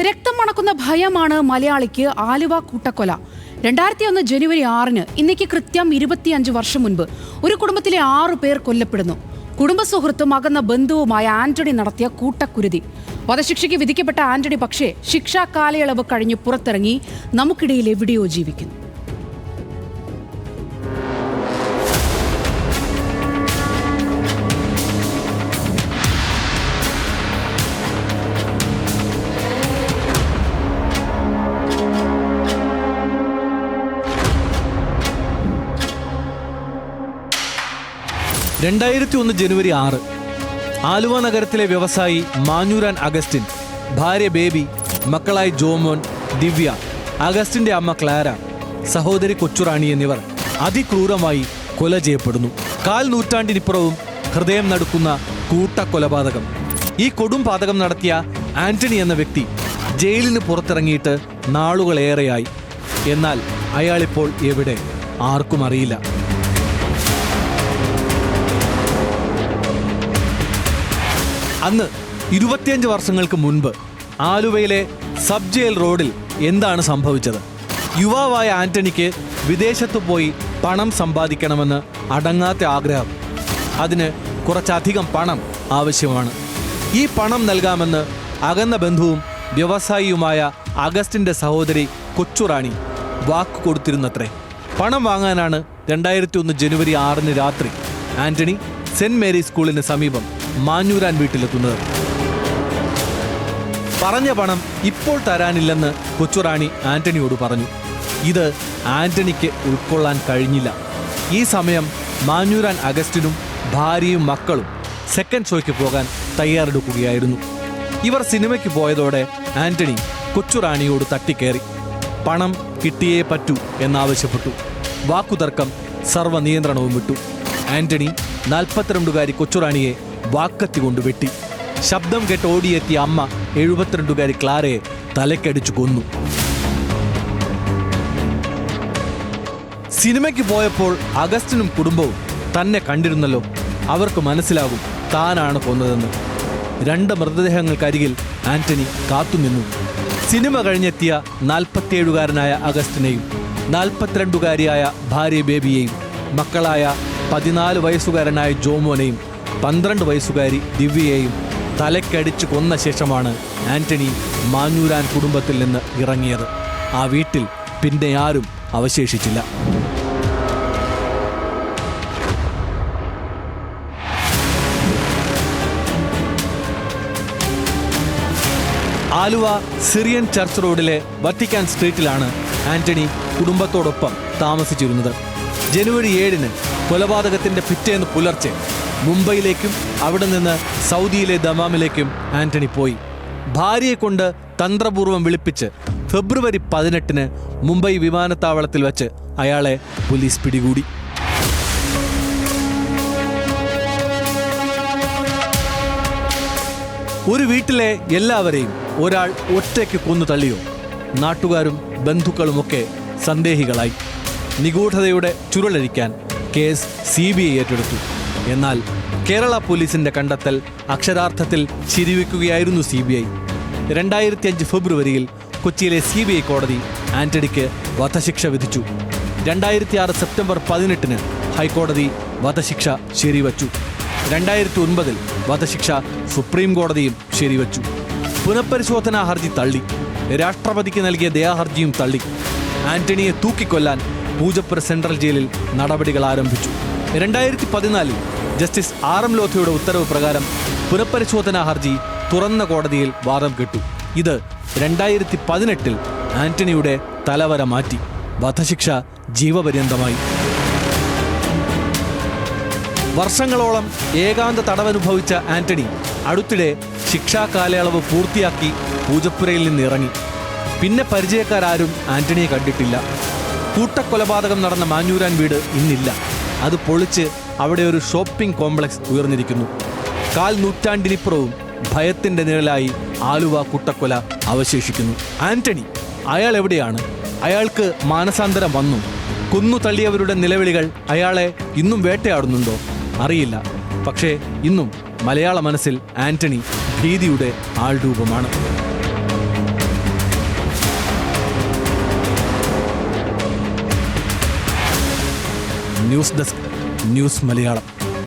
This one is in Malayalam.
രക്തം മണക്കുന്ന ഭയമാണ് മലയാളിക്ക് ആലുവ കൂട്ടക്കൊല. 2001 ജനുവരി 6-ന് ഇന്നേക്ക് കൃത്യം 25 വർഷം മുൻപ് ഒരു കുടുംബത്തിലെ 6 പേർ കൊല്ലപ്പെടുന്നു. കുടുംബ സുഹൃത്തും അകന്ന ബന്ധുവുമായ ആന്റണി നടത്തിയ കൂട്ടക്കുരുതി. വധശിക്ഷയ്ക്ക് വിധിക്കപ്പെട്ട ആന്റണി പക്ഷേ ശിക്ഷാ കാലയളവ് കഴിഞ്ഞ് പുറത്തിറങ്ങി നമുക്കിടയിൽ എവിടെയോ ജീവിക്കുന്നു. ജനുവരി 6 ആലുവ നഗരത്തിലെ വ്യവസായി മാഞ്ഞൂരാൻ അഗസ്റ്റിൻ, ഭാര്യ ബേബി, മക്കളായി ജോമോൻ, ദിവ്യ, അഗസ്റ്റിന്റെ അമ്മ ക്ലാര, സഹോദരി കൊച്ചുറാണി എന്നിവർ അതിക്രൂരമായി കൊല ചെയ്യപ്പെടുന്നു. 4 നൂറ്റാണ്ടിനിപ്പുറവും ഹൃദയം നടുക്കുന്ന കൂട്ടക്കൊലപാതകം. ഈ കൊടും പാതകം നടത്തിയ ആന്റണി എന്ന വ്യക്തി ജയിലിന് പുറത്തിറങ്ങിയിട്ട് നാളുകളേറെയായി. എന്നാൽ അയാളിപ്പോൾ എവിടെ? ആർക്കും അറിയില്ല. അന്ന് 25 വർഷങ്ങൾക്ക് മുൻപ് ആലുവയിലെ സബ് ജയിൽ റോഡിൽ എന്താണ് സംഭവിച്ചത്? യുവാവായ ആന്റണിക്ക് വിദേശത്ത് പോയി പണം സമ്പാദിക്കണമെന്ന് അടങ്ങാത്ത ആഗ്രഹം. അതിന് കുറച്ചധികം പണം ആവശ്യമാണ്. ഈ പണം നൽകാമെന്ന് അകന്ന ബന്ധുവും വ്യവസായിയുമായ അഗസ്റ്റിന്റെ സഹോദരി കൊച്ചുറാണി വാക്ക് കൊടുത്തിരുന്നത്രേ. പണം വാങ്ങാനാണ് 2001 ജനുവരി 6-ന് രാത്രി ആന്റണി സെന്റ് മേരി സ്കൂളിന് സമീപം മാഞ്ഞൂരാൻ വീട്ടിലെത്തുന്നത്. പറഞ്ഞ പണം ഇപ്പോൾ തരാനില്ലെന്ന് കൊച്ചുറാണി ആന്റണിയോട് പറഞ്ഞു. ഇത് ആന്റണിക്ക് ഉൾക്കൊള്ളാൻ കഴിഞ്ഞില്ല. ഈ സമയം മാഞ്ഞൂരാൻ അഗസ്റ്റിനും ഭാര്യയും മക്കളും സെക്കൻഡ് ഷോയ്ക്ക് പോകാൻ തയ്യാറെടുക്കുകയായിരുന്നു. ഇവർ സിനിമയ്ക്ക് പോയതോടെ ആന്റണി കൊച്ചുറാണിയോട് തട്ടിക്കയറി പണം കിട്ടിയേ പറ്റൂ എന്നാവശ്യപ്പെട്ടു. വാക്കുതർക്കം സർവ്വനിയന്ത്രണവും വിട്ടു. ആന്റണി 42-കാരി കൊച്ചുറാണിയെ വാക്കത്തി കൊണ്ട് വെട്ടി. ശബ്ദം കേട്ട് ഓടിയെത്തിയ അമ്മ 72-കാരി ക്ലാരയെ തലക്കടിച്ചു കൊന്നു. സിനിമയ്ക്ക് പോയപ്പോൾ അഗസ്റ്റിനും കുടുംബവും തന്നെ കണ്ടിരുന്നല്ലോ. അവർക്ക് മനസ്സിലാകും താനാണ് കൊന്നതെന്ന്. 2 മൃതദേഹങ്ങൾക്കരികിൽ ആന്റണി കാത്തുനിന്നു. സിനിമ കഴിഞ്ഞെത്തിയ 47-കാരനായ അഗസ്റ്റിനെയും 42-കാരിയായ ഭാര്യ ബേബിയെയും മക്കളായ 14 വയസ്സുകാരനായ ജോമോനെയും 12 വയസ്സുകാരി ദിവ്യയെയും തലക്കടിച്ചു കൊന്ന ശേഷമാണ് ആന്റണി മാഞ്ഞൂരാൻ കുടുംബത്തിൽ നിന്ന് ഇറങ്ങിയത്. ആ വീട്ടിൽ പിന്നെ ആരും അവശേഷിച്ചില്ല. ആലുവ സിറിയൻ ചർച്ച് റോഡിലെ വത്തിക്കാൻ സ്ട്രീറ്റിലാണ് ആന്റണി കുടുംബത്തോടൊപ്പം താമസിച്ചിരുന്നത്. ജനുവരി 7-ന് കൊലപാതകത്തിന്റെ പിറ്റേന്ന് പുലർച്ചെ മുംബൈയിലേക്കും അവിടെ നിന്ന് സൗദിയിലെ ദമാമിലേക്കും ആന്റണി പോയി. ഭാര്യയെ കൊണ്ട് തന്ത്രപൂർവ്വം വിളിപ്പിച്ച് ഫെബ്രുവരി 18-ന് മുംബൈ വിമാനത്താവളത്തിൽ വച്ച് അയാളെ പോലീസ് പിടികൂടി. ഒരു വീട്ടിലെ എല്ലാവരെയും ഒരാൾ ഒറ്റയ്ക്ക് കൊന്നു തള്ളിയോ? നാട്ടുകാരും ബന്ധുക്കളുമൊക്കെ സന്ദേഹികളായി. നിഗൂഢതയുടെ ചുരുളഴിക്കാൻ കേസ് CBI ഏറ്റെടുത്തു. എന്നാൽ കേരള പോലീസിന്റെ കണ്ടെത്തൽ അക്ഷരാർത്ഥത്തിൽ ശരിവെക്കുകയായിരുന്നു CBI. 2005 ഫെബ്രുവരിയിൽ കൊച്ചിയിലെ CBI കോടതി ആന്റണിക്ക് വധശിക്ഷ വിധിച്ചു. 2006 സെപ്റ്റംബർ 18-ന് ഹൈക്കോടതി വധശിക്ഷ ശരിവച്ചു. 2009 വധശിക്ഷ സുപ്രീം കോടതിയും ശരിവച്ചു. പുനഃപരിശോധനാ ഹർജി തള്ളി. രാഷ്ട്രപതിക്ക് നൽകിയ ദയാഹർജിയും തള്ളി. ആന്റണിയെ തൂക്കിക്കൊല്ലാൻ പൂജപ്പുര സെൻട്രൽ ജയിലിൽ നടപടികൾ ആരംഭിച്ചു. 2014 ജസ്റ്റിസ് RM ലോഥയുടെ ഉത്തരവ് പ്രകാരം പുനഃപരിശോധനാ ഹർജി തുറന്ന കോടതിയിൽ വാദം കേട്ടു. ഇത് 2018 ആന്റണിയുടെ തലവര മാറ്റി. വധശിക്ഷ ജീവപര്യന്തമായി. വർഷങ്ങളോളം ഏകാന്ത തടവനുഭവിച്ച ആന്റണി അടുത്തിടെ ശിക്ഷാ കാലയളവ് പൂർത്തിയാക്കി പൂജപ്പുരയിൽ നിന്ന് ഇറങ്ങി. പിന്നെ പരിചയക്കാരും ആന്റണിയെ കണ്ടിട്ടില്ല. കൂട്ടക്കൊലപാതകം നടന്ന മാഞ്ഞൂരാൻ വീട് ഇന്നില്ല. അത് പൊളിച്ച് അവിടെ ഒരു ഷോപ്പിംഗ് കോംപ്ലക്സ് ഉയർന്നിരിക്കുന്നു. 4 നൂറ്റാണ്ടിനിപ്പുറവും ഭയത്തിന്റെ നിഴലായി ആലുവ കൂട്ടക്കൊല അവശേഷിക്കുന്നു. ആന്റണി അയാൾ എവിടെയാണ്? അയാൾക്ക് മാനസാന്തരം വന്നു? കൊന്നു തള്ളിയവരുടെ നിലവിളികൾ അയാളെ ഇന്നും വേട്ടയാടുന്നുണ്ടോ? അറിയില്ല. പക്ഷേ ഇന്നും മലയാള മനസ്സിൽ ആന്റണി ഭീതിയുടെ ആൾരൂപമാണ്. News desk news Malayalam.